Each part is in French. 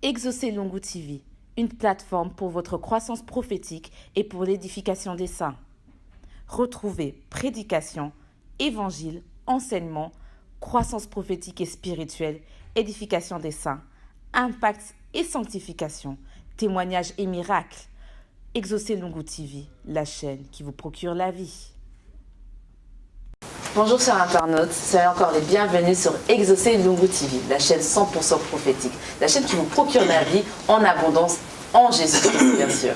Exaucez Lungu TV, une plateforme pour votre croissance prophétique et pour l'édification des saints. Retrouvez prédication, évangile, enseignement, croissance prophétique et spirituelle, édification des saints, impact et sanctification, témoignages et miracles. Exaucez Lungu TV, la chaîne qui vous procure la vie. Bonjour chers internautes, soyez encore les bienvenus sur Exaucez Lungu TV, la chaîne 100% prophétique, la chaîne qui vous procure la vie en abondance en Jésus-Christ bien sûr.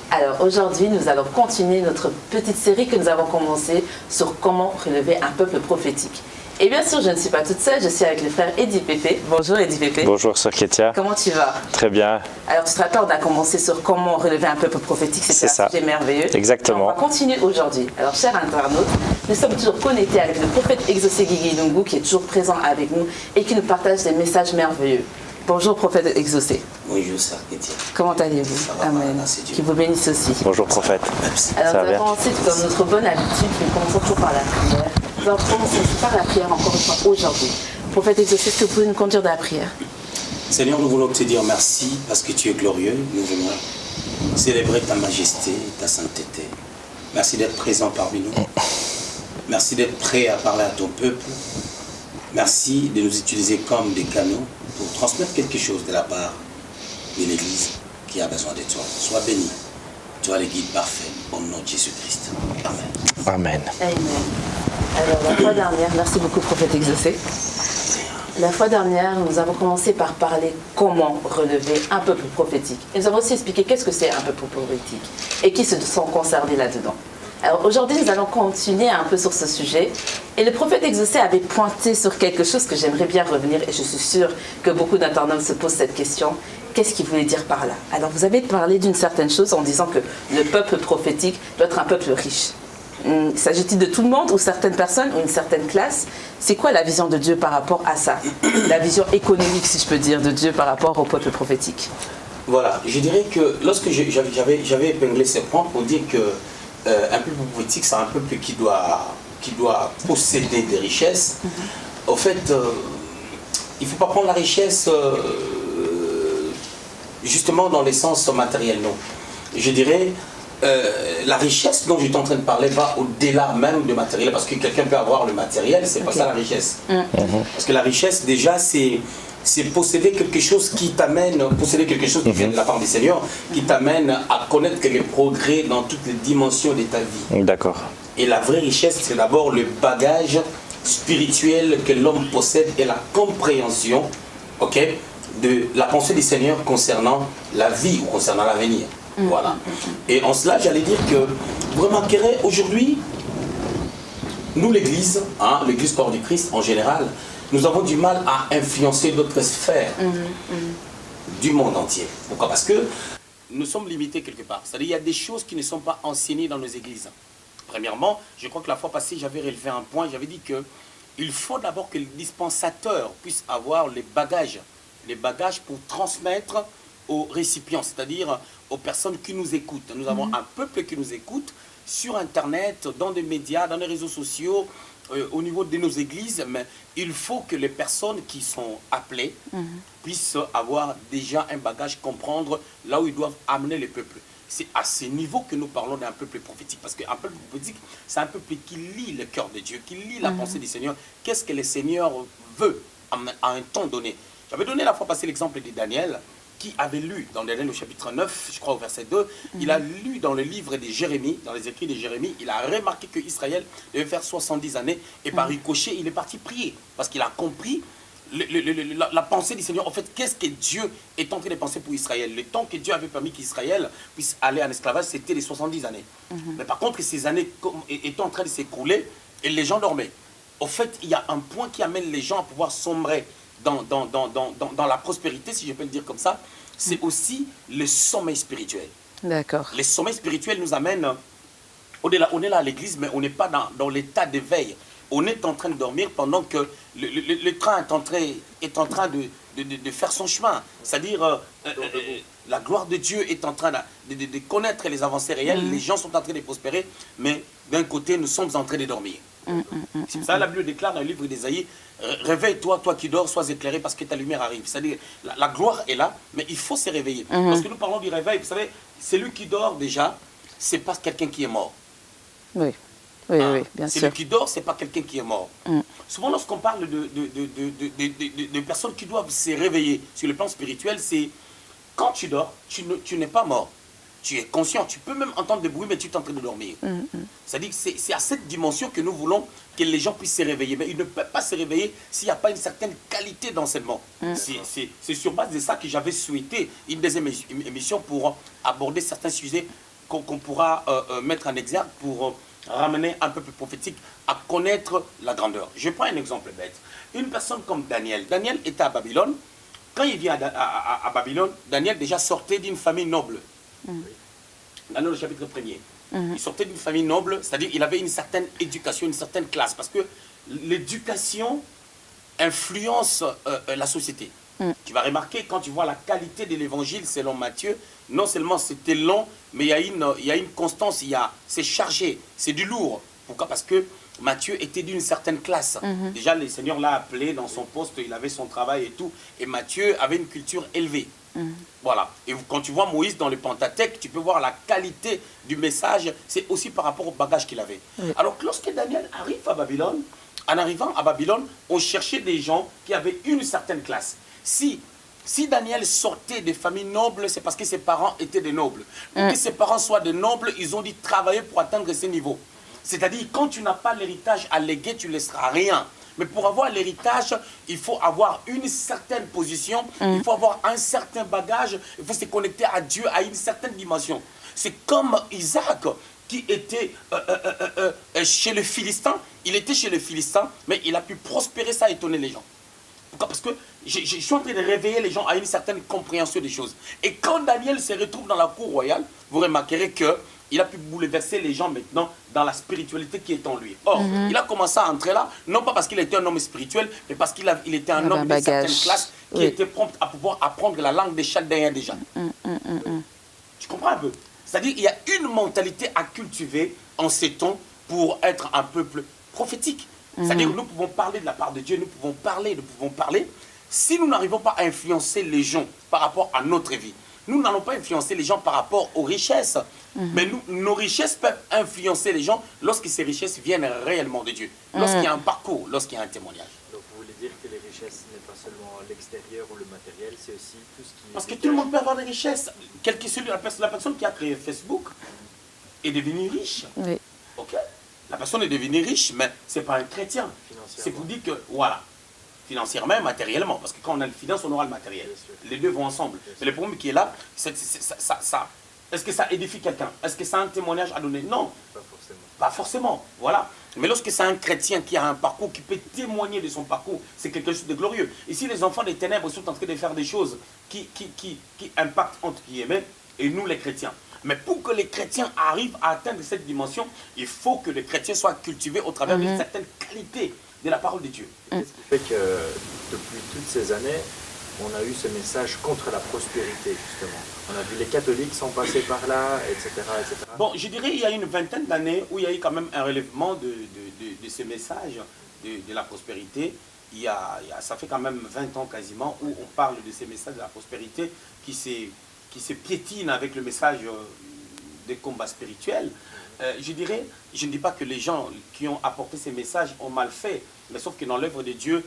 Alors aujourd'hui nous allons continuer notre petite série que nous avons commencée sur comment relever un peuple prophétique. Et bien sûr je ne suis pas toute seule, je suis avec le frère Eddie Pépé. Bonjour Eddie Pépé. Bonjour Sœur Ketia. Comment tu vas? Très bien. Alors tu te rappelles, on a commencé sur comment relever un peuple prophétique, c'était un sujet merveilleux. Exactement. Et on va continuer aujourd'hui. Alors chers internautes, nous sommes toujours connectés avec le prophète Exaucé Guigui Lungu qui est toujours présent avec nous et qui nous partage des messages merveilleux. Bonjour prophète Exaucé. Bonjour Sœur Ketia. Comment allez-vous? Amen. Qui vous bénisse aussi. Bonjour prophète. Alors nous allons commencer comme notre bonne habitude, nous commençons toujours par la prière. Nous allons commencer par la prière encore une fois aujourd'hui. Prophète Exaucé, est-ce que vous pouvez nous conduire de la prière? Seigneur, nous voulons te dire merci parce que tu es glorieux. Nous voulons célébrer ta majesté, ta sainteté. Merci d'être présent parmi nous. Merci d'être prêt à parler à ton peuple. Merci de nous utiliser comme des canaux pour transmettre quelque chose de la part de l'Église qui a besoin de toi. Sois béni. Toi le guide parfait, au nom de Jésus-Christ. Amen. Amen. Amen. Alors la fois dernière, merci beaucoup prophète Exaucé. La fois dernière, nous avons commencé par parler comment relever un peuple prophétique. Et nous avons aussi expliqué qu'est-ce que c'est un peuple prophétique et qui se sont concernés là-dedans. Alors aujourd'hui, nous allons continuer un peu sur ce sujet. Et le prophète Exaucé avait pointé sur quelque chose que j'aimerais bien revenir, et je suis sûre que beaucoup d'internautes se posent cette question. Qu'est-ce qu'il voulait dire par là? Alors vous avez parlé d'une certaine chose en disant que le peuple prophétique doit être un peuple riche. S'agit-il de tout le monde ou certaines personnes ou une certaine classe? C'est quoi la vision de Dieu par rapport à ça? La vision économique, si je peux dire, de Dieu par rapport au peuple prophétique. Voilà, je dirais que lorsque j'avais épinglé ce point pour dire que un peuple prophétique, c'est un peuple qui doit posséder des richesses. Au fait, il ne faut pas prendre la richesse justement dans l'essence matérielle, non. Je dirais, la richesse dont j'étais en train de parler va au-delà même du matériel, parce que quelqu'un peut avoir le matériel, c'est pas ça la richesse. Parce que la richesse, déjà, c'est posséder quelque chose qui t'amène, posséder quelque chose qui vient de la part du Seigneur, qui t'amène à connaître les progrès dans toutes les dimensions de ta vie. D'accord. Et la vraie richesse, c'est d'abord le bagage spirituel que l'homme possède et la compréhension, ok, de la pensée du Seigneur concernant la vie ou concernant l'avenir. Voilà. Et en cela, j'allais dire que vous remarquerez aujourd'hui, nous l'Église, hein, l'Église corps du Christ en général, nous avons du mal à influencer d'autres sphères du monde entier. Pourquoi? Parce que nous sommes limités quelque part. C'est-à-dire qu'il y a des choses qui ne sont pas enseignées dans nos églises. Premièrement, je crois que la fois passée, j'avais relevé un point, j'avais dit qu'il faut d'abord que le dispensateur puisse avoir les bagages pour transmettre aux récipients, c'est-à-dire aux personnes qui nous écoutent. Nous avons un peuple qui nous écoute sur Internet, dans des médias, dans les réseaux sociaux, au niveau de nos églises, mais il faut que les personnes qui sont appelées puissent avoir déjà un bagage, comprendre là où ils doivent amener le peuple. C'est à ce niveau que nous parlons d'un peuple prophétique, parce qu'un peuple prophétique, c'est un peuple qui lit le cœur de Dieu, qui lit la pensée du Seigneur. Qu'est-ce que le Seigneur veut à un temps donné? J'avais donné la fois passée l'exemple de Daniel, qui avait lu dans Daniel au chapitre 9, je crois au verset 2, il a lu dans le livre de Jérémie, dans les écrits de Jérémie, il a remarqué que Israël devait faire 70 années, et par ricochet, il est parti prier, parce qu'il a compris la pensée du Seigneur. En fait, qu'est-ce que Dieu est en train de penser pour Israël? Le temps que Dieu avait permis qu'Israël puisse aller en esclavage, c'était les 70 années. Mais par contre, ces années étaient en train de s'écrouler, et les gens dormaient. Au fait, il y a un point qui amène les gens à pouvoir sombrer dans la prospérité, si je peux le dire comme ça, c'est aussi le sommeil spirituel. D'accord. Le sommeil spirituel nous amène, on est là à l'église, mais on n'est pas dans l'état d'éveil. On est en train de dormir pendant que le train est en train de faire son chemin. C'est-à-dire, la gloire de Dieu est en train de connaître les avancées réelles, les gens sont en train de prospérer, mais d'un côté, nous sommes en train de dormir. C'est pour ça que la Bible déclare dans le livre d'Ésaïe, réveille-toi, toi qui dors, sois éclairé parce que ta lumière arrive. C'est-à-dire, la gloire est là, mais il faut se réveiller. Lorsque nous parlons du réveil, vous savez, celui qui dort déjà, c'est pas quelqu'un qui est mort. Oui, oui, oui, bien sûr. Celui qui dort, c'est pas quelqu'un qui est mort. Souvent, lorsqu'on parle de personnes qui doivent se réveiller sur le plan spirituel, c'est quand tu dors, tu n'es pas mort. Tu es conscient, tu peux même entendre des bruits, mais tu es en train de dormir. C'est-à-dire que c'est à cette dimension que nous voulons que les gens puissent se réveiller. Mais ils ne peuvent pas se réveiller s'il n'y a pas une certaine qualité d'enseignement. C'est sur base de ça que j'avais souhaité une deuxième émission pour aborder certains sujets qu'on pourra mettre en exergue pour ramener un peu plus prophétique à connaître la grandeur. Je prends un exemple bête. Une personne comme Daniel. Daniel était à Babylone. Quand il vient à Babylone, Daniel déjà sortait d'une famille noble. Dans le chapitre 1er. Il sortait d'une famille noble, c'est-à-dire qu'il avait une certaine éducation, une certaine classe, parce que l'éducation influence la société. Tu vas remarquer, quand tu vois la qualité de l'évangile selon Matthieu, non seulement c'était long, mais il y a une constance, c'est chargé, c'est du lourd. Pourquoi? Parce que Matthieu était d'une certaine classe. Déjà, le Seigneur l'a appelé dans son poste, il avait son travail et tout, et Matthieu avait une culture élevée. Voilà. Et quand tu vois Moïse dans le Pentateuque, tu peux voir la qualité du message. C'est aussi par rapport au bagage qu'il avait. Alors que lorsque Daniel arrive à Babylone, en arrivant à Babylone, on cherchait des gens qui avaient une certaine classe. Si Daniel sortait des familles nobles, c'est parce que ses parents étaient des nobles. Pour que ses parents soient des nobles, ils ont dû travailler pour atteindre ces niveaux. C'est-à-dire, quand tu n'as pas l'héritage à léguer, tu ne laisseras rien. Mais pour avoir l'héritage, il faut avoir une certaine position, il faut avoir un certain bagage, il faut se connecter à Dieu à une certaine dimension. C'est comme Isaac qui était chez le Philistin. Il était chez le Philistin, mais il a pu prospérer, ça a étonné les gens. Pourquoi? Parce que je suis en train de réveiller les gens à une certaine compréhension des choses. Et quand Daniel se retrouve dans la cour royale, vous remarquerez que il a pu bouleverser les gens maintenant dans la spiritualité qui est en lui. Or, il a commencé à entrer là, non pas parce qu'il était un homme spirituel, mais parce qu'il était un homme d'une certaine classe qui était prompt à pouvoir apprendre la langue des Chaldéens déjà. Tu comprends un peu? C'est-à-dire qu'il y a une mentalité à cultiver en ces temps pour être un peuple prophétique. C'est-à-dire que nous pouvons parler de la part de Dieu, nous pouvons parler. Si nous n'arrivons pas à influencer les gens par rapport à notre vie, nous n'allons pas influencer les gens par rapport aux richesses. Mais nos richesses peuvent influencer les gens lorsque ces richesses viennent réellement de Dieu. Lorsqu'il y a un parcours, lorsqu'il y a un témoignage. Donc vous voulez dire que les richesses n'est pas seulement l'extérieur ou le matériel, c'est aussi tout ce qui... Parce que tout le monde peut avoir des richesses. La personne qui a créé Facebook est devenue riche. Oui. Ok. La personne est devenue riche, mais ce n'est pas un chrétien. C'est pour dire que, voilà, financièrement et matériellement. Parce que quand on a le finance, on aura le matériel. Les deux vont ensemble. Mais le problème qui est là, est-ce que ça édifie quelqu'un? Est-ce que ça a un témoignage à donner? Non. Pas forcément. Pas forcément. Voilà. Mais lorsque c'est un chrétien qui a un parcours, qui peut témoigner de son parcours, c'est quelque chose de glorieux. Ici, les enfants des ténèbres sont en train de faire des choses qui impactent, entre guillemets, et nous, les chrétiens. Mais pour que les chrétiens arrivent à atteindre cette dimension, il faut que les chrétiens soient cultivés au travers d'une certaine qualité de la parole de Dieu. Qu'est-ce qui fait que depuis toutes ces années, on a eu ce message contre la prospérité, justement? On a vu les catholiques sont passés par là, etc. etc. Bon, je dirais qu'il y a une vingtaine d'années où il y a eu quand même un relèvement de ce message de la prospérité. Ça fait quand même 20 ans quasiment où on parle de ces messages de la prospérité qui se piétinent avec le message des combats spirituels. Je ne dis pas que les gens qui ont apporté ces messages ont mal fait, mais sauf que dans l'œuvre de Dieu,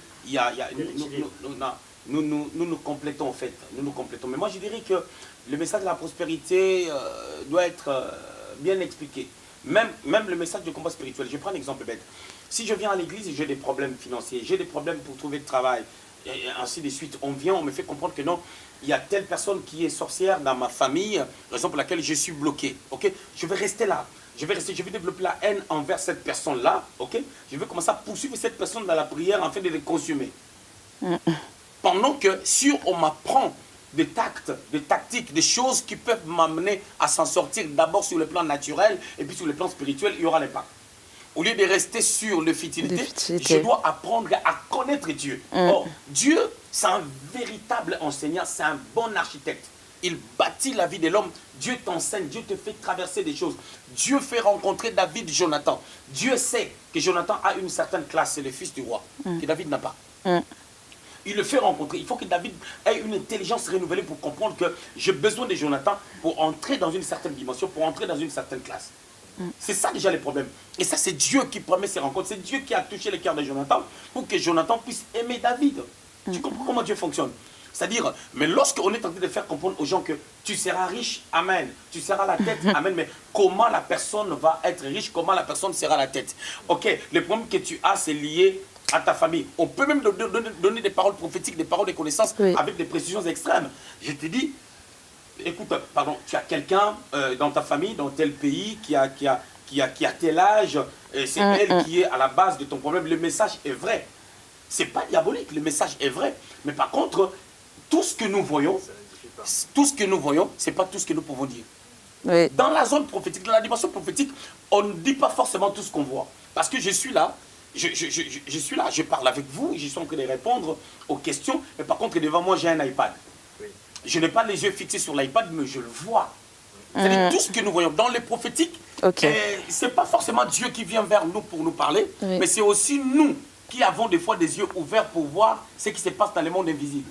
nous complétons en fait. Nous complétons. Mais moi je dirais que le message de la prospérité doit être bien expliqué. Même le message de combat spirituel. Je prends un exemple bête. Si je viens à l'église et j'ai des problèmes financiers, j'ai des problèmes pour trouver de travail, et ainsi de suite, on me fait comprendre que non, il y a telle personne qui est sorcière dans ma famille, raison pour laquelle je suis bloqué. Ok, je vais rester là. Je vais développer la haine envers cette personne-là. Ok, je vais commencer à poursuivre cette personne dans la prière en fait de les consommer. Pendant que si on m'apprend des tacts, des tactiques, des choses qui peuvent m'amener à s'en sortir d'abord sur le plan naturel et puis sur le plan spirituel, il y aura l'impact. Au lieu de rester sur le futilité, je dois apprendre à connaître Dieu. Or, Dieu, c'est un véritable enseignant, c'est un bon architecte. il bâtit la vie de l'homme. Dieu t'enseigne, Dieu te fait traverser des choses. Dieu fait rencontrer David, Jonathan. Dieu sait que Jonathan a une certaine classe, c'est le fils du roi, que David n'a pas. Il le fait rencontrer. Il faut que David ait une intelligence renouvelée pour comprendre que j'ai besoin de Jonathan pour entrer dans une certaine dimension, pour entrer dans une certaine classe. C'est ça déjà le problème. Et ça, c'est Dieu qui permet ces rencontres. C'est Dieu qui a touché le cœur de Jonathan pour que Jonathan puisse aimer David. Tu comprends comment Dieu fonctionne? C'est-à-dire, mais lorsqu'on est en train de faire comprendre aux gens que tu seras riche, amen, tu seras la tête, amen, mais comment la personne va être riche, comment la personne sera la tête? Ok, le problème que tu as, c'est lié à ta famille. On peut même donner des paroles prophétiques, des paroles de connaissance avec des précisions extrêmes. Je te dis, écoute, pardon, tu as quelqu'un dans ta famille, dans tel pays, qui a tel âge, c'est elle qui est à la base de ton problème. Le message est vrai. C'est pas diabolique, le message est vrai. Mais par contre, tout ce que nous voyons, c'est pas tout ce que nous pouvons dire. Oui. Dans la zone prophétique, dans la dimension prophétique, on ne dit pas forcément tout ce qu'on voit. Parce que je suis là, je parle avec vous, je suis en train de répondre aux questions, mais par contre, devant moi, j'ai un iPad. Oui. Je n'ai pas les yeux fixés sur l'iPad, mais je le vois. C'est-à-dire tout ce que nous voyons dans les prophétiques, ce n'est pas forcément Dieu qui vient vers nous pour nous parler, mais c'est aussi nous qui avons des fois des yeux ouverts pour voir ce qui se passe dans le monde invisible.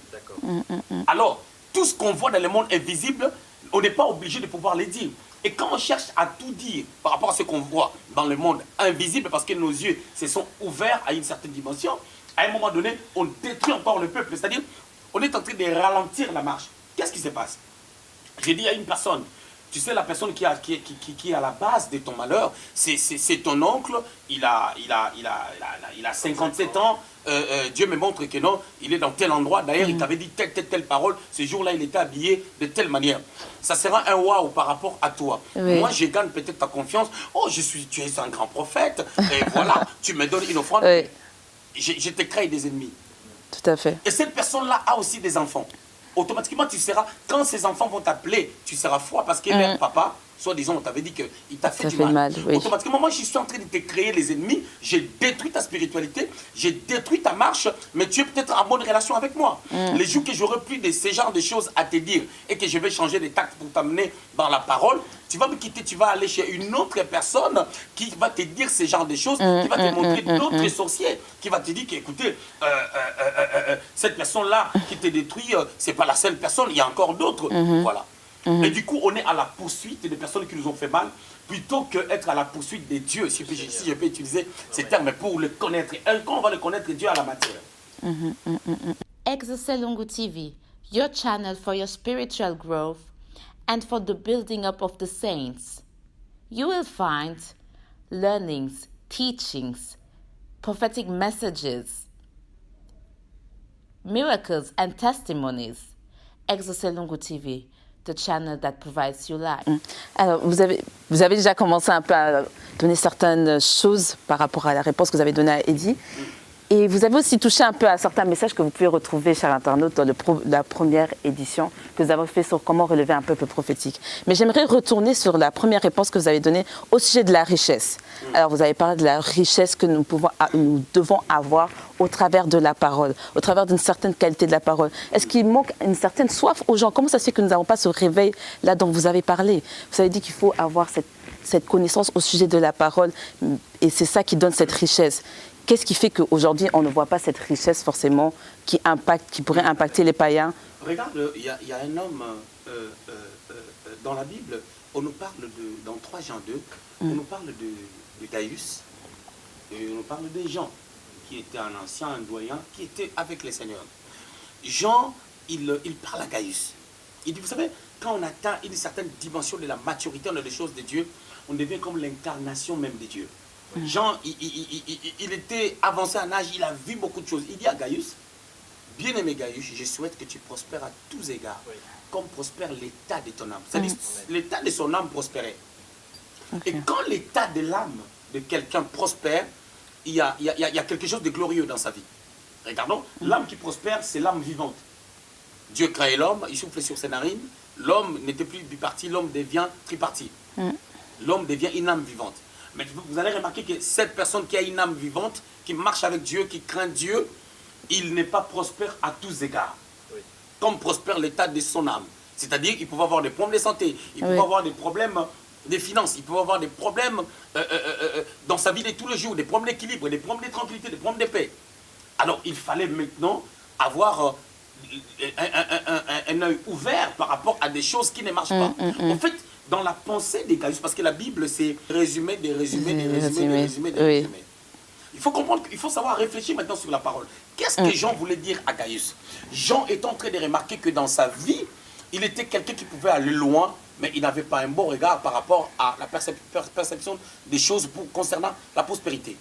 Alors, tout ce qu'on voit dans le monde invisible, on n'est pas obligé de pouvoir le dire. Et quand on cherche à tout dire par rapport à ce qu'on voit dans le monde invisible, parce que nos yeux se sont ouverts à une certaine dimension, à un moment donné, on détruit encore le peuple. C'est-à-dire, on est en train de ralentir la marche. Qu'est-ce qui se passe? J'ai dit à une personne, tu sais, la personne qui est à la base de ton malheur, c'est ton oncle, il a 57 ans, Dieu me montre que non, il est dans tel endroit, d'ailleurs il t'avait dit telle parole, ce jour-là il était habillé de telle manière. Ça sera un waouh par rapport à toi. Moi je gagne peut-être ta confiance, oh tu es un grand prophète, et voilà, tu me donnes une offrande, je te crée des ennemis. Tout à fait. Et cette personne-là a aussi des enfants. Automatiquement, tu seras, quand ces enfants vont t'appeler, tu seras froid parce que leur papa, soi-disant, on t'avait dit qu'il t'a fait du mal. Automatiquement, moi, je suis en train de te créer les ennemis, j'ai détruit ta spiritualité, j'ai détruit ta marche, mais tu es peut-être en bonne relation avec moi. Les jours que j'aurai plus de ce genre de choses à te dire et que je vais changer de tact pour t'amener dans la parole, tu vas me quitter, tu vas aller chez une autre personne qui va te dire ce genre de choses, qui va te montrer d'autres sorciers, qui va te dire qu'écoutez, cette personne-là qui te détruit, c'est pas la seule personne, il y a encore d'autres. Voilà. Et du coup, on est à la poursuite des personnes qui nous ont fait mal, plutôt qu'être à la poursuite de Dieu, si je peux utiliser ces termes pour le connaître. Et quand on va le connaître, Dieu à la matière. Exoselungu TV, your channel for your spiritual growth and for the building up of the saints. You will find learnings, teachings, prophetic messages, miracles and testimonies. Exoselungu TV, the channel that provides you life. Alors, vous avez déjà commencé un peu à donner certaines choses par rapport à la réponse que vous avez donnée à Eddie. Et vous avez aussi touché un peu à certains messages que vous pouvez retrouver, chers internautes, dans la première édition que nous avons fait sur comment relever un peuple prophétique. Mais j'aimerais retourner sur la première réponse que vous avez donnée au sujet de la richesse. Alors, vous avez parlé de la richesse que nous devons avoir au travers de la parole, au travers d'une certaine qualité de la parole. Est-ce qu'il manque une certaine soif aux gens? Comment ça se fait que nous n'avons pas ce réveil là dont vous avez parlé? Vous avez dit qu'il faut avoir cette connaissance au sujet de la parole et c'est ça qui donne cette richesse. Qu'est-ce qui fait qu'aujourd'hui, on ne voit pas cette richesse forcément qui pourrait impacter les païens? Regarde, il y a un homme dans la Bible, on nous parle dans 3 Jean 2, on nous parle de Gaius, et on nous parle de Jean, qui était un ancien, un doyen, qui était avec le Seigneur. Jean, il parle à Gaius. Il dit, vous savez, quand on atteint une certaine dimension de la maturité dans les choses de Dieu, on devient comme l'incarnation même de Dieu. Jean, il était avancé en âge, il a vu beaucoup de choses. Il dit à Gaius, bien-aimé Gaius, je souhaite que tu prospères à tous égards, comme prospère l'état de ton âme. C'est-à-dire, l'état de son âme prospérait. Et quand l'état de l'âme de quelqu'un prospère, il y a quelque chose de glorieux dans sa vie. Regardons, l'âme qui prospère, c'est l'âme vivante. Dieu crée l'homme, il souffle sur ses narines, l'homme n'était plus biparti, l'homme devient tripartite. L'homme devient une âme vivante. Mais vous allez remarquer que cette personne qui a une âme vivante, qui marche avec Dieu, qui craint Dieu, il n'est pas prospère à tous égards. Comme prospère l'état de son âme. C'est-à-dire qu'ils pouvaient avoir des problèmes de santé, ils pouvaient avoir des problèmes de finances, ils pouvaient avoir des problèmes dans sa vie de tous les jours, des problèmes d'équilibre, des problèmes de tranquillité, des problèmes de paix. Alors, il fallait maintenant avoir un œil ouvert par rapport à des choses qui ne marchent pas. En fait, dans la pensée des Gaius, parce que la Bible, c'est résumé, des résumés, des résumés, des résumés, des résumés. Il faut comprendre, il faut savoir réfléchir maintenant sur la parole. Qu'est-ce que Jean voulait dire à Gaius? Jean est en train de remarquer que dans sa vie, il était quelqu'un qui pouvait aller loin, mais il n'avait pas un bon regard par rapport à la perception des choses concernant la prospérité.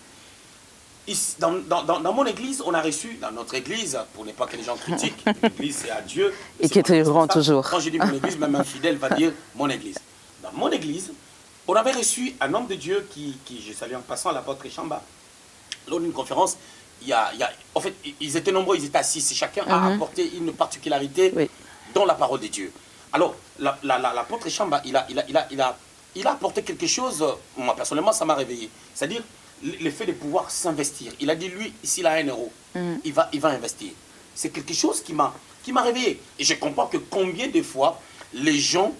Ici, dans mon église, on a reçu, dans notre église, pour ne pas que les gens critiquent, l'église c'est à Dieu. Et qui est grand toujours. Quand je dis mon église, même un fidèle va dire mon église. Dans mon église, on avait reçu un homme de Dieu qui je salue en passant, l'apôtre Chamba. Lors d'une conférence, en fait, ils étaient nombreux, ils étaient assis, chacun a apporté une particularité dans la parole de Dieu. Alors, l'apôtre Chamba, il a apporté quelque chose, moi personnellement, ça m'a réveillé. C'est-à-dire, le fait de pouvoir s'investir. Il a dit, lui, s'il a 1 euro, il va investir. C'est quelque chose qui m'a réveillé. Et je comprends que combien de fois les gens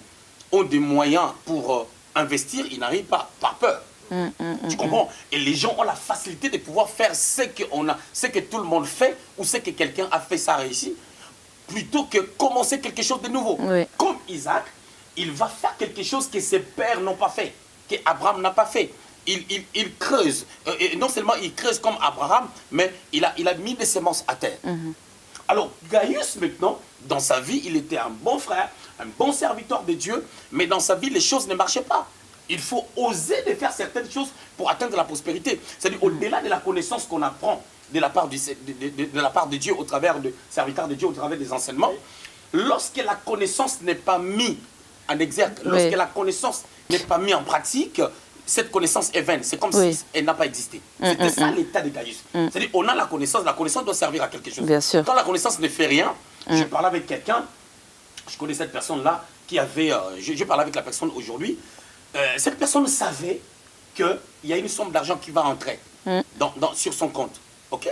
ont des moyens pour investir, ils n'arrivent pas par peur. Tu comprends? Et les gens ont la facilité de pouvoir faire ce que tout le monde fait ou ce que quelqu'un a fait, ça a réussi, plutôt que commencer quelque chose de nouveau. Comme Isaac, il va faire quelque chose que ses pères n'ont pas fait, qu'Abraham n'a pas fait. Il creuse. Et non seulement il creuse comme Abraham, mais il a mis des semences à terre. Alors, Gaius, maintenant, dans sa vie, il était un bon frère, un bon serviteur de Dieu, mais dans sa vie, les choses ne marchaient pas. Il faut oser de faire certaines choses pour atteindre la prospérité. C'est-à-dire, au-delà de la connaissance qu'on apprend de la part de Dieu, au travers de serviteurs de Dieu, au travers des enseignements, lorsque la connaissance n'est pas mise en exergue, lorsque la connaissance n'est pas mise en pratique, cette connaissance est vaine. C'est comme si elle n'a pas existé. C'était ça l'état de Gaius. C'est-à-dire, on a la connaissance doit servir à quelque chose. Bien sûr. Quand la connaissance ne fait rien, je parlais avec quelqu'un, je connais cette personne-là, qui avait, je parlais avec la personne aujourd'hui, cette personne savait qu'il y a une somme d'argent qui va entrer sur son compte. Okay?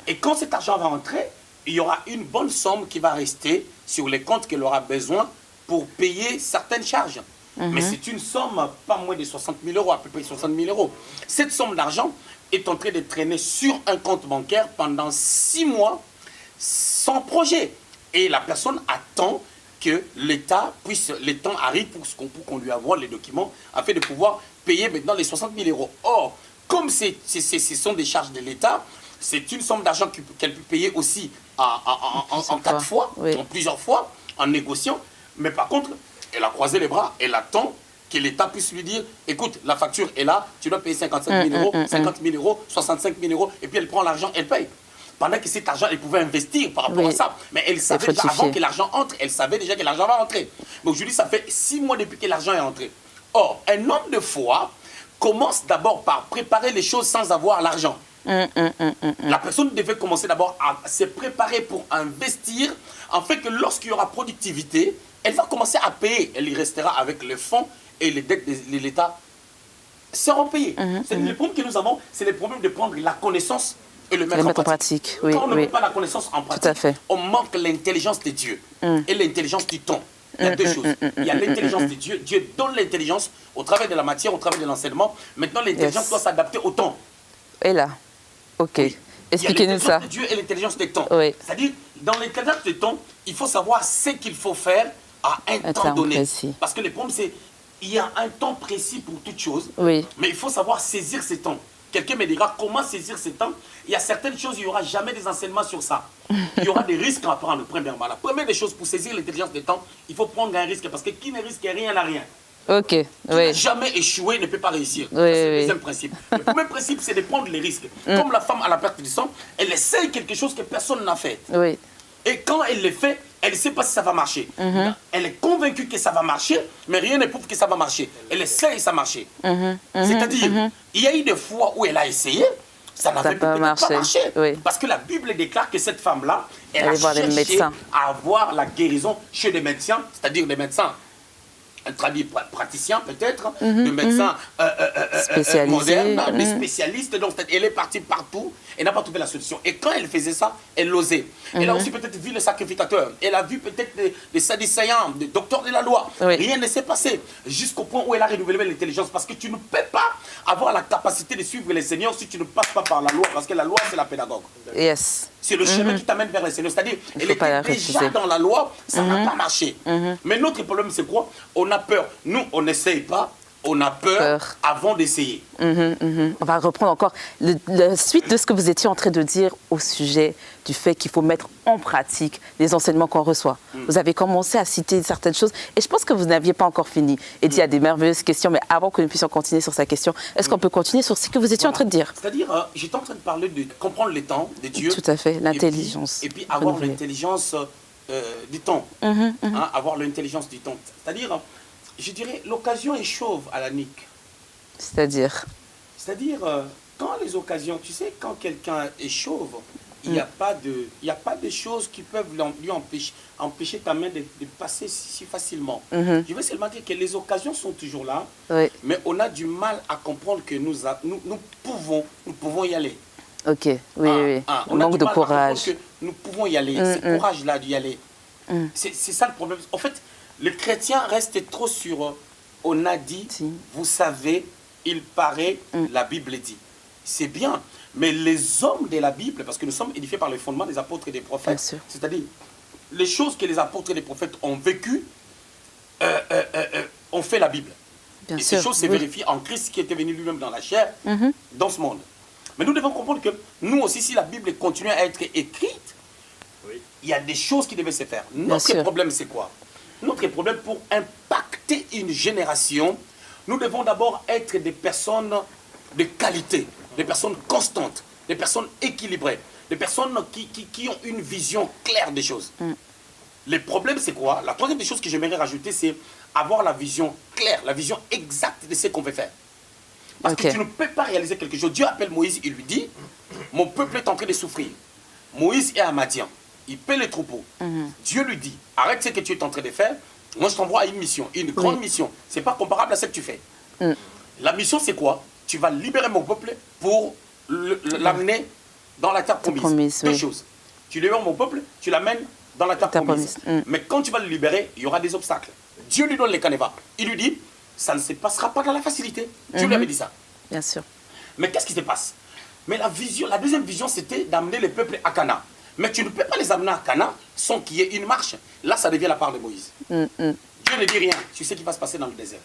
Et quand cet argent va entrer, il y aura une bonne somme qui va rester sur les comptes qu'elle aura besoin pour payer certaines charges. Mais c'est une somme, pas moins de 60 000 euros, à peu près 60 000 euros. Cette somme d'argent est en train de traîner sur un compte bancaire pendant 6 mois sans projet. Et la personne attend que l'État le temps arrive pour qu'on lui envoie les documents afin de pouvoir payer maintenant les 60 000 euros. Or, comme ce sont des charges de l'État, c'est une somme d'argent qu'elle peut payer aussi en 4 fois, en plusieurs fois, en négociant. Mais par contre, elle a croisé les bras, elle attend que l'État puisse lui dire, écoute, la facture est là, tu dois payer 55 000 euros, 50 000 euros, 65 000 euros, et puis elle prend l'argent, elle paye. Pendant que cet argent, elle pouvait investir par rapport à ça. Mais elle savait déjà avant que l'argent entre, elle savait déjà que l'argent va entrer. Mais aujourd'hui, ça fait 6 mois depuis que l'argent est entré. Or, un homme de foi commence d'abord par préparer les choses sans avoir l'argent. La personne devait commencer d'abord à se préparer pour investir, afin que lorsqu'il y aura productivité, elle va commencer à payer. Elle y restera avec les fonds et les dettes de l'État seront payées. Le problème que nous avons, c'est le problème de prendre la connaissance et le mettre en pratique. Quand on ne met pas la connaissance en pratique, on manque l'intelligence de Dieu et l'intelligence du temps. Il y a deux choses. Il y a l'intelligence de Dieu. Dieu donne l'intelligence au travers de la matière, au travers de l'enseignement. Maintenant, l'intelligence doit s'adapter au temps. Et là, ok. Expliquez-nous ça. L'intelligence de Dieu et l'intelligence des temps. C'est-à-dire, dans l'intelligence des temps, il faut savoir ce qu'il faut faire à un temps donné. Précis. Parce que le problème, c'est qu'il y a un temps précis pour toute chose, mais il faut savoir saisir ces temps. Quelqu'un me dira comment saisir ces temps. Il y a certaines choses, il n'y aura jamais des enseignements sur ça. Il y aura des risques à prendre, premièrement. La première des choses, pour saisir l'intelligence des temps, il faut prendre un risque. Parce que qui ne risque rien n'a rien. Ok. Qui n'a jamais échoué ne peut pas réussir. C'est le deuxième principe. Le premier principe, c'est de prendre les risques. Comme la femme à la perte du sang, elle essaye quelque chose que personne n'a fait. Et quand elle le fait, elle ne sait pas si ça va marcher. Elle est convaincue que ça va marcher, mais rien ne prouve que ça va marcher. Elle essaye et ça marche. C'est-à-dire, il y a eu des fois où elle a essayé, ça n'avait peut-être pas marché. Parce que la Bible déclare que cette femme-là, elle a cherché à avoir la guérison chez des médecins, c'est-à-dire des médecins un praticien peut-être, de médecins modernes, des spécialistes. Donc elle est partie partout et n'a pas trouvé la solution. Et quand elle faisait ça, elle l'osait. Elle a aussi peut-être vu les sacrificateurs. Elle a vu peut-être des sadducéens, des docteurs de la loi. Oui. Rien ne s'est passé jusqu'au point où elle a renouvelé l'intelligence. Parce que tu ne peux pas avoir la capacité de suivre les Seigneurs si tu ne passes pas par la loi. Parce que la loi, c'est la pédagogue. Yes. C'est le chemin qui t'amène vers le Seigneur. C'est-à-dire, elle pas était déjà dans la loi, ça n'a pas marché. Mais notre problème, c'est quoi? On a peur. Nous, on n'essaye pas, on a peur avant d'essayer. On va reprendre encore la suite de ce que vous étiez en train de dire au sujet du fait qu'il faut mettre en pratique les enseignements qu'on reçoit. Vous avez commencé à citer certaines choses et je pense que vous n'aviez pas encore fini. Et il y a des merveilleuses questions, mais avant que nous puissions continuer sur sa question, est-ce qu'on peut continuer sur ce que vous étiez en train de dire? C'est-à-dire, j'étais en train de parler de comprendre les temps de Dieu. Tout à fait, l'intelligence. Et puis avoir l'intelligence du temps. Avoir l'intelligence du temps. C'est-à-dire, je dirais, l'occasion est chauve à la nique. C'est-à-dire, quand les occasions, tu sais, quand quelqu'un est chauve, il n'y a pas de choses qui peuvent lui empêcher ta main de passer si facilement. Je veux seulement dire que les occasions sont toujours là, mais on a du mal à comprendre que nous pouvons y aller. ok, oui. On Manque a du de mal à courage. comprendre que nous pouvons y aller, ce courage-là d'y aller. C'est ça le problème. En fait, le chrétien reste trop sur on a dit, vous savez, il paraît, la Bible dit. C'est bien, mais les hommes de la Bible, parce que nous sommes édifiés par le fondement des apôtres et des prophètes, c'est-à-dire les choses que les apôtres et les prophètes ont vécues, ont fait la Bible. Et ces choses se vérifient en Christ qui était venu lui-même dans la chair, dans ce monde. Mais nous devons comprendre que nous aussi, si la Bible continue à être écrite, il y a des choses qui devaient se faire. Notre problème, c'est quoi? Notre problème, pour impacter une génération, nous devons d'abord être des personnes de qualité, des personnes constantes, des personnes équilibrées, des personnes qui ont une vision claire des choses. Le problème, c'est quoi? La troisième des choses que j'aimerais rajouter, c'est avoir la vision claire, la vision exacte de ce qu'on veut faire. Parce que tu ne peux pas réaliser quelque chose. Dieu appelle Moïse, il lui dit, mon peuple est en train de souffrir. Moïse est à Madian, il paie les troupeaux. Dieu lui dit, arrête ce que tu es en train de faire, moi je t'envoie à une mission, une grande mission. Ce n'est pas comparable à ce que tu fais. La mission, c'est quoi? Tu vas libérer mon peuple pour l'amener dans la terre promise. Deux choses. Tu libères mon peuple, tu l'amènes dans la terre promise. Mais quand tu vas le libérer, il y aura des obstacles. Dieu lui donne les canevas. Il lui dit, ça ne se passera pas dans la facilité. Dieu lui avait dit ça. Bien sûr. Mais qu'est-ce qui se passe? Mais la deuxième vision, c'était d'amener les peuples à Cana. Mais tu ne peux pas les amener à Cana sans qu'il y ait une marche. Là, ça devient la part de Moïse. Dieu ne dit rien. Tu sais ce qui va se passer dans le désert.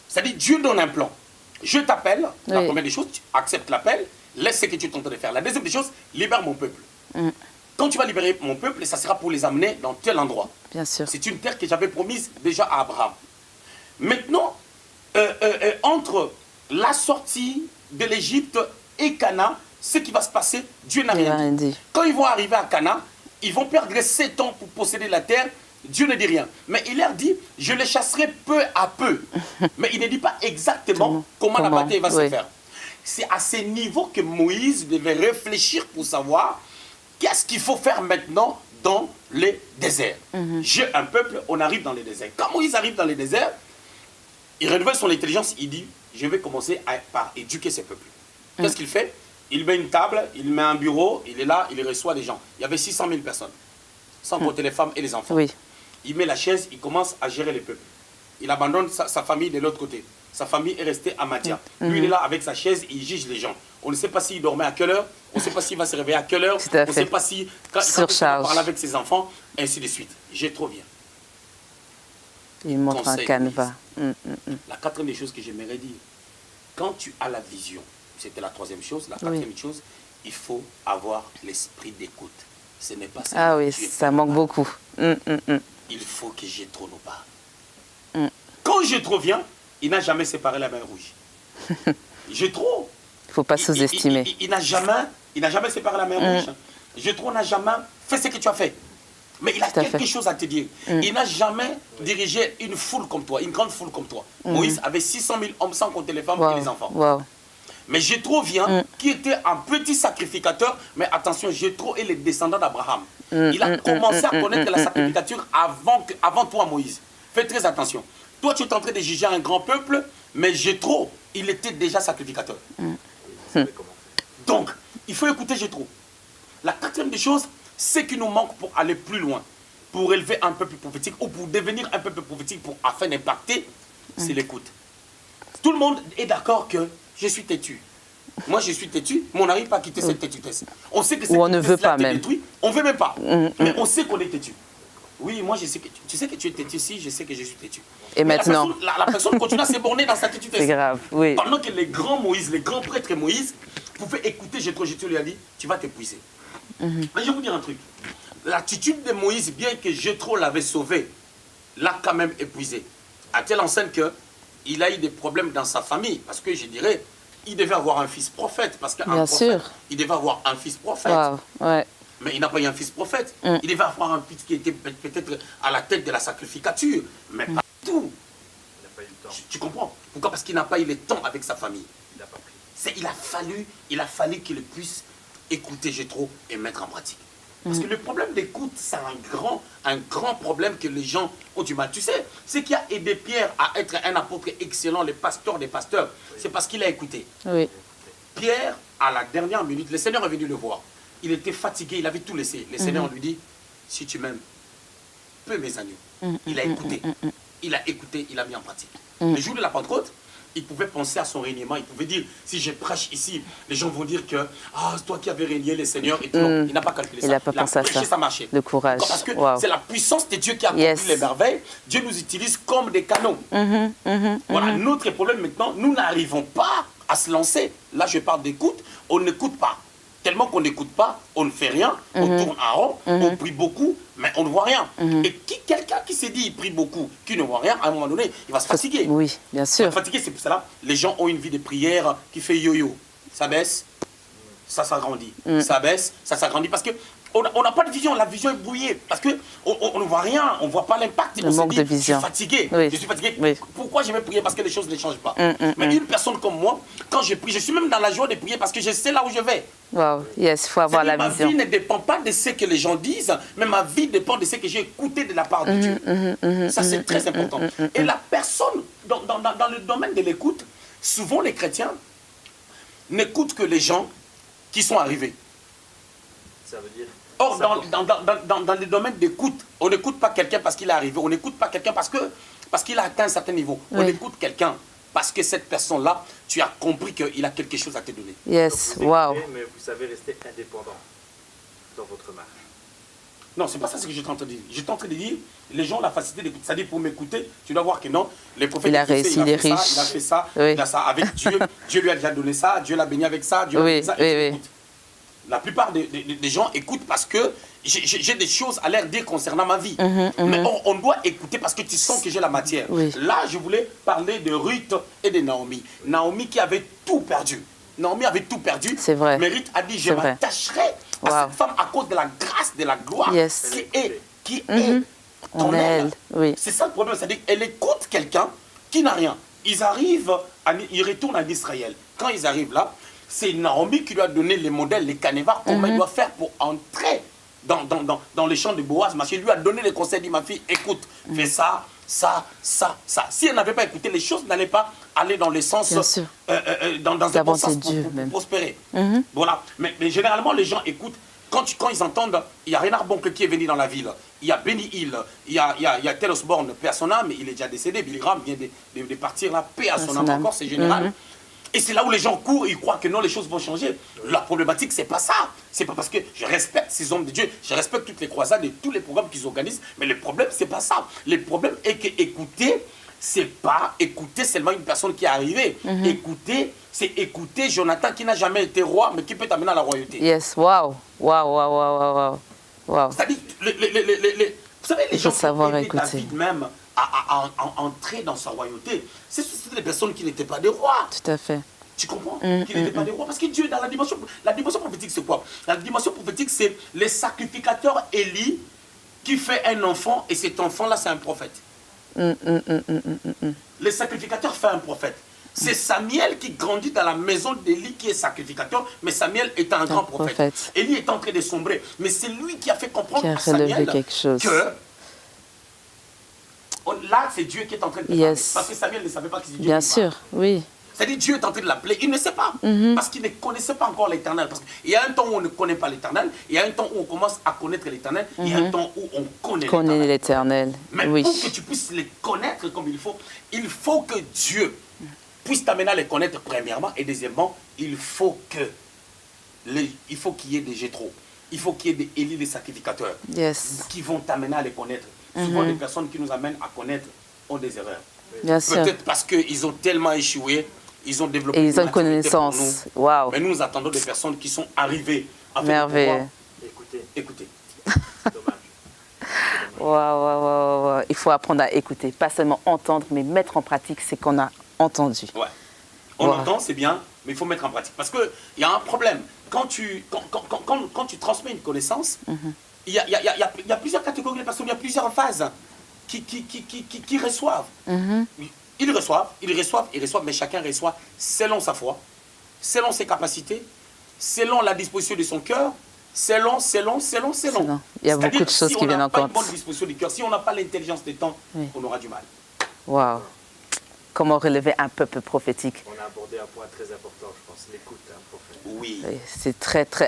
C'est-à-dire, Dieu donne un plan. Je t'appelle, la première des choses, tu acceptes l'appel, laisse ce que tu es en train de faire. La deuxième des choses, libère mon peuple. Quand tu vas libérer mon peuple, ça sera pour les amener dans tel endroit. Bien sûr. C'est une terre que j'avais promise déjà à Abraham. Maintenant, entre la sortie de l'Égypte et Cana, ce qui va se passer, Dieu n'a rien dit. Quand ils vont arriver à Cana, ils vont perdre 7 ans pour posséder la terre. Dieu ne dit rien. Mais il leur dit, je les chasserai peu à peu. Mais il ne dit pas exactement comment la bataille va se faire. C'est à ce niveau que Moïse devait réfléchir pour savoir qu'est-ce qu'il faut faire maintenant dans les déserts. J'ai un peuple, on arrive dans les déserts. Quand Moïse arrive dans les déserts, il renouvelle son intelligence, il dit, je vais commencer par éduquer ces peuples. Qu'est-ce qu'il fait? Il met une table, il met un bureau, il est là, il reçoit des gens. Il y avait 600 000 personnes, sans compter les femmes et les enfants. Il met la chaise, il commence à gérer les peuples. Il abandonne sa famille de l'autre côté. Sa famille est restée à Mathia. Lui, il est là avec sa chaise, il juge les gens. On ne sait pas s'il dormait à quelle heure, on ne sait pas s'il va se réveiller à quelle heure, on ne sait pas si quand il va parler avec ses enfants, ainsi de suite. J'ai trop bien. Il montre un canevas. La quatrième des choses que j'aimerais dire, quand tu as la vision, c'était la troisième chose, la quatrième chose, il faut avoir l'esprit d'écoute. Ce n'est pas ça. Ah oui, ça manque beaucoup. Il faut que Jétro nous parle. Quand Jétro vient, il n'a jamais séparé la main rouge. Jétro, il ne faut pas sous-estimer. Il n'a jamais séparé la main rouge. Jétro n'a jamais fait ce que tu as fait. Mais il a quelque chose à te dire. Il n'a jamais dirigé une foule comme toi, une grande foule comme toi. Moïse avait 600 000 hommes sans compter les femmes et les enfants. Mais Jétro vient, qui était un petit sacrificateur, mais attention, Jétro est le descendant d'Abraham. Il a commencé à connaître la sacrificature avant toi, Moïse. fais très attention. Toi, tu es en train de juger un grand peuple, mais Jéthro, il était déjà sacrificateur. Donc, il faut écouter Jéthro. La quatrième des choses, c'est qu'il nous manque pour aller plus loin, pour élever un peuple prophétique ou pour devenir un peuple prophétique afin d'impacter, c'est l'écoute. Tout le monde est d'accord que je suis têtu. Moi, je suis têtu, mais on n'arrive pas à quitter cette têtutesse. On sait que cette on ne veut pas même. Détruit, on ne veut même pas. Mais on sait qu'on est têtu. Oui, moi, je sais que tu sais que tu es têtu, si, je sais que je suis têtu. Et mais maintenant la personne continue à s'éborner dans sa têtutesse. C'est grave, oui. Pendant que les grands Moïse, les grands prêtres Moïse, pouvaient écouter Jéthro lui a dit, tu vas t'épuiser. Mais je vais vous dire un truc. L'attitude de Moïse, bien que Jéthro l'avait sauvé, l'a quand même épuisé. À telle enseigne qu'il a eu des problèmes dans sa famille. Parce que je dirais, il devait avoir un fils prophète. Parce qu'un prophète, il devait avoir un fils prophète. Wow, ouais. Mais il n'a pas eu un fils prophète. Il devait avoir un fils qui était peut-être à la tête de la sacrificature. Mais pas du tout. Il n'a pas eu le temps. Tu comprends? Pourquoi? Parce qu'il n'a pas eu le temps avec sa famille. Il n'a pas pris. Il a fallu qu'il puisse écouter Jéthro et mettre en pratique. Parce que le problème d'écoute, c'est un grand problème que les gens ont du mal. Tu sais, ce qui a aidé Pierre à être un apôtre excellent, le pasteur des pasteurs, c'est parce qu'il a écouté. Oui. Pierre, à la dernière minute, le Seigneur est venu le voir. Il était fatigué, il avait tout laissé. Le Seigneur lui dit, si tu m'aimes, peu mes agneaux. Il a écouté. Il a écouté, il a mis en pratique. Le jour de la Pentecôte, il pouvait penser à son régnement. Il pouvait dire, si je prêche ici, les gens vont dire que, ah, c'est toi qui avais régné les seigneurs. Et non, il n'a pas calculé ça. Il n'a pas pensé à ça. Ça marchait. Le courage. Parce que Wow. c'est la puissance de Dieu qui a accompli les merveilles. Dieu nous utilise comme des canons. Voilà, notre problème maintenant, nous n'arrivons pas à se lancer. Là, je parle d'écoute. On n'écoute pas. Tellement qu'on n'écoute pas, on ne fait rien, on tourne en rond, on prie beaucoup, mais on ne voit rien. Et quelqu'un qui s'est dit il prie beaucoup, qui ne voit rien, à un moment donné, il va se fatiguer. Oui, bien sûr. Il va se fatiguer, c'est pour cela les gens ont une vie de prière qui fait yo-yo. Ça baisse, ça s'agrandit. Ça baisse, ça s'agrandit. Parce que on n'a pas de vision, la vision est brouillée. Parce qu'on ne voit rien, on ne voit pas l'impact. Le manque de vision. Je suis fatigué. Oui. Je suis fatigué. Oui. Pourquoi je vais prier? Parce que les choses ne changent pas. Mais une personne comme moi, quand je prie, je suis même dans la joie de prier parce que je sais là où je vais. Wow, yes, il faut avoir la Ma vision. vie ne dépend pas de ce que les gens disent, mais ma vie dépend de ce que j'ai écouté de la part de Dieu. Ça, c'est très important. Et la personne, dans le domaine de l'écoute, souvent les chrétiens n'écoutent que les gens qui sont arrivés. Ça veut dire... Or, dans le domaine d'écoute, on n'écoute pas quelqu'un parce qu'il est arrivé. On n'écoute pas quelqu'un parce qu'il a atteint un certain niveau. On écoute quelqu'un parce que cette personne-là, tu as compris qu'il a quelque chose à te donner. Yes, Donc, vous wow. écoutez, mais vous savez rester indépendant dans votre marche. Non, c'est pas ça ce que j'étais en train de dire. J'étais en train de dire, les gens ont la facilité d'écouter. C'est-à-dire, pour m'écouter, tu dois voir que non, les prophètes, Il a réussi, il est riche. il a fait ça, Oui. il a ça avec Dieu. Dieu lui a déjà donné ça, Dieu l'a béni avec ça, Dieu Oui, l'a béni ça. oui. La plupart des gens écoutent parce que j'ai des choses à leur dire concernant ma vie. Mais on doit écouter parce que tu sens que j'ai la matière. Oui. Là, je voulais parler de Ruth et de Naomi. Naomi qui avait tout perdu. Naomi avait tout perdu. C'est vrai. Mais Ruth a dit, je C'est vrai. m'attacherai à Wow. cette femme à cause de la grâce, de la gloire Yes. qui est en En elle. elle, oui. C'est ça le problème. C'est-à-dire qu'elle écoute quelqu'un qui n'a rien. Ils retournent en Israël. Quand ils arrivent là, c'est Naomi qui lui a donné les modèles, les canevas, comment il doit faire pour entrer dans les champs de Boaz. Ma fille lui a donné les conseils, dit ma fille, écoute, fais ça, ça, ça, ça. Si elle n'avait pas écouté, les choses n'allaient pas aller dans le sens, Bien sûr. dans un bon sens Dieu, pour même. prospérer. Voilà. Mais généralement, les gens écoutent. Quand ils entendent, il y a Renard Bonke qui est venu dans la ville, il y a Benny Hill, il y a Tel Osborne, paix à son âme, il est déjà décédé, Billy Graham vient de partir là, paix à son âme encore, c'est général. Et c'est là où les gens courent, ils croient que non, les choses vont changer. La problématique, c'est pas ça. C'est pas parce que je respecte ces hommes de Dieu, je respecte toutes les croisades et tous les programmes qu'ils organisent, mais le problème, c'est pas ça. Le problème est que écouter, c'est pas écouter seulement une personne qui est arrivée. Écouter, c'est écouter Jonathan qui n'a jamais été roi, mais qui peut t'amener à la royauté. Yes, wow. Wow, wow, wow, wow, wow. Wow. C'est-à-dire, vous savez, les gens qui savoir ont aidé écouter. David même à entrer dans sa royauté, c'est des personnes qui n'étaient pas des rois. Tout à fait. Tu comprends? Qui n'étaient pas des rois. Parce que Dieu, dans la dimension prophétique, c'est quoi? La dimension prophétique, c'est les sacrificateurs Élie qui fait un enfant, et cet enfant-là, c'est un prophète. Les sacrificateurs fait un prophète. C'est Samuel qui grandit dans la maison d'Élie qui est sacrificateur, mais Samuel est un grand prophète. Élie est en train de sombrer, mais c'est lui qui a fait comprendre Qui a à Samuel relevé quelque chose. que là, c'est Dieu qui est en train de parler. Yes. Parce que Samuel ne savait pas que c'est Dieu Bien qui parle. sûr, oui. C'est-à-dire Dieu est en train de l'appeler, il ne sait pas. Parce qu'il ne connaissait pas encore l'Éternel. Parce qu'il y a un temps où on ne connaît pas l'Éternel, il y a un temps où on commence à connaître l'Éternel, il y a un temps où on connaît Connaît l'Éternel. l'Éternel, Mais oui. pour que tu puisses les connaître comme il faut que Dieu puisse t'amener à les connaître premièrement, et deuxièmement, il faut qu'il y ait des Jéthro, il faut qu'il y ait des Élie, des sacrificateurs, Yes. qui vont t'amener à les connaître. Souvent, les personnes qui nous amènent à connaître ont des erreurs. Bien sûr. Peut-être parce qu'ils ont tellement échoué, ils ont développé Et ils ont une maturité pour connaissance. nous. Waouh. Mais nous attendons des personnes qui sont arrivées à Merveilleux. écouter. Dommage. Waouh. Il faut apprendre à écouter, pas seulement entendre, mais mettre en pratique ce qu'on a entendu. Ouais. On Wow. entend, c'est bien, mais il faut mettre en pratique. Parce qu'il y a un problème. Quand tu transmets une connaissance, il y a plusieurs catégories de personnes, il y a plusieurs phases qui reçoivent. Ils reçoivent, mais chacun reçoit selon sa foi, selon ses capacités, selon la disposition de son cœur, selon. Il y a beaucoup de choses qui viennent en Si on n'a pas une compte. bonne disposition du cœur, si on n'a pas l'intelligence des temps, Oui. on aura du mal. Waouh. Comment relever un peuple prophétique? On a abordé un point très important, je pense, l'écoute, hein, prophète. Oui. Oui, c'est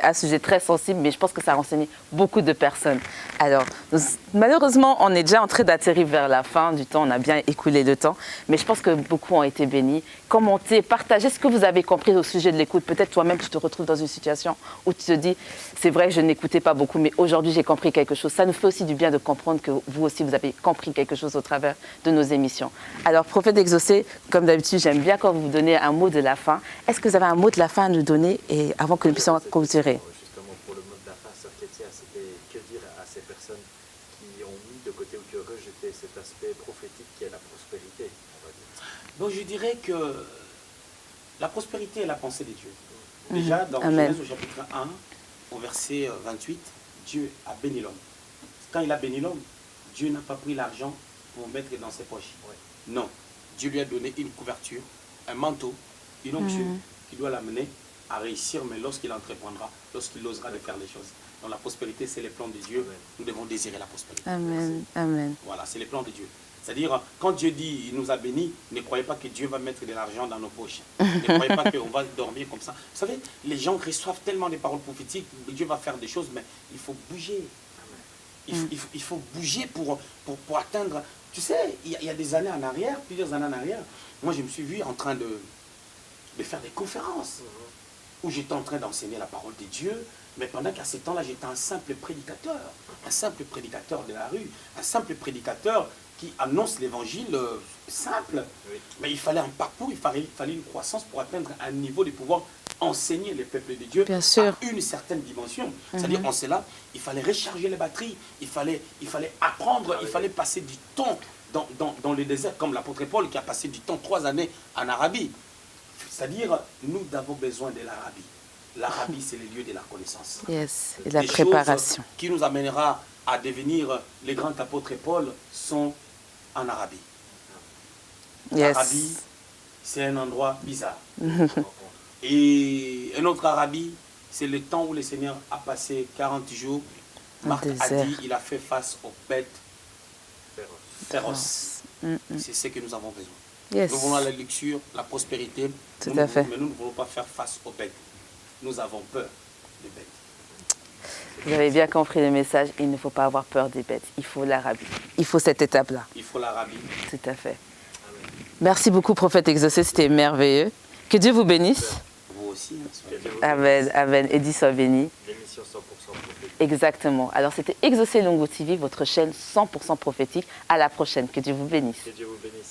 un sujet très sensible, mais je pense que ça a renseigné beaucoup de personnes. Alors, malheureusement, on est déjà en train d'atterrir vers la fin du temps. On a bien écoulé le temps, mais je pense que beaucoup ont été bénis. Commentez, partagez ce que vous avez compris au sujet de l'écoute. Peut-être toi-même, tu te retrouves dans une situation où tu te dis, c'est vrai que je n'écoutais pas beaucoup, mais aujourd'hui, j'ai compris quelque chose. Ça nous fait aussi du bien de comprendre que vous aussi, vous avez compris quelque chose au travers de nos émissions. Alors, prophète exaucé, comme d'habitude, j'aime bien quand vous donnez un mot de la fin. Est-ce que vous avez un mot de la fin à nous donner et avant que nous puissions clôturer? Justement, pour le mot de la fin, Sœur Kétia, c'était que dire à ces personnes qui ont mis de côté ou qui ont rejeté cet aspect prophétique qui est la prospérité, on va dire. Donc je dirais que la prospérité est la pensée de Dieu. Déjà, dans Amen. Genèse au chapitre 1, au verset 28, Dieu a béni l'homme. Quand il a béni l'homme, Dieu n'a pas pris l'argent pour mettre dans ses poches. Non. Dieu lui a donné une couverture, un manteau, une onction qui doit l'amener à réussir, mais lorsqu'il entreprendra, lorsqu'il osera de faire les choses. Donc la prospérité, c'est les plans de Dieu. Amen. Nous devons désirer la prospérité. Amen. Amen. Voilà, c'est les plans de Dieu. C'est-à-dire, quand Dieu dit il nous a bénis, ne croyez pas que Dieu va mettre de l'argent dans nos poches. Ne croyez pas qu'on va dormir comme ça. Vous savez, les gens reçoivent tellement des paroles prophétiques, Dieu va faire des choses, mais il faut bouger. Il faut bouger pour atteindre. Tu sais, il y a des années en arrière, plusieurs années en arrière, moi je me suis vu en train de faire des conférences où j'étais en train d'enseigner la parole de Dieu, mais pendant qu'à ce temps-là, j'étais un simple prédicateur de la rue, un simple prédicateur qui annonce l'évangile simple. Oui. Mais il fallait un parcours, il fallait une croissance pour atteindre un niveau de pouvoir enseigner les peuples de Dieu Bien sûr. à une certaine dimension. C'est-à-dire, en cela, il fallait recharger les batteries, il fallait apprendre, il fallait passer du temps dans le désert, comme l'apôtre Paul qui a passé du temps 3 années en Arabie. C'est-à-dire, nous avons besoin de l'Arabie. L'Arabie, c'est le lieu de la connaissance. Yes. Et la Des préparation. choses qui nous amènera à devenir les grands apôtres Paul sont en Arabie. Yes. L'Arabie, c'est un endroit bizarre. Et un autre Arabie, c'est le temps où le Seigneur a passé 40 jours. Marc a désert. dit, il a fait face aux bêtes féroces. Mm, C'est ce que nous avons besoin. Yes. Nous voulons la luxure, la prospérité, Tout à fait. mais nous ne voulons pas faire face aux bêtes. Nous avons peur des bêtes. Vous avez bien compris le message. Il ne faut pas avoir peur des bêtes. Il faut l'Arabie. Il faut cette étape-là. Il faut l'Arabie. Tout à fait. Merci beaucoup, prophète exaucé. C'était merveilleux. Que Dieu vous bénisse. Vous aussi. Hein, soyez Que Dieu vous Amen. Amen. Eddie soit béni. L'émission 100% prophétique. Exactement. Alors, c'était Exaucé Longo TV, votre chaîne 100% prophétique. À la prochaine. Que Dieu vous bénisse. Que Dieu vous bénisse.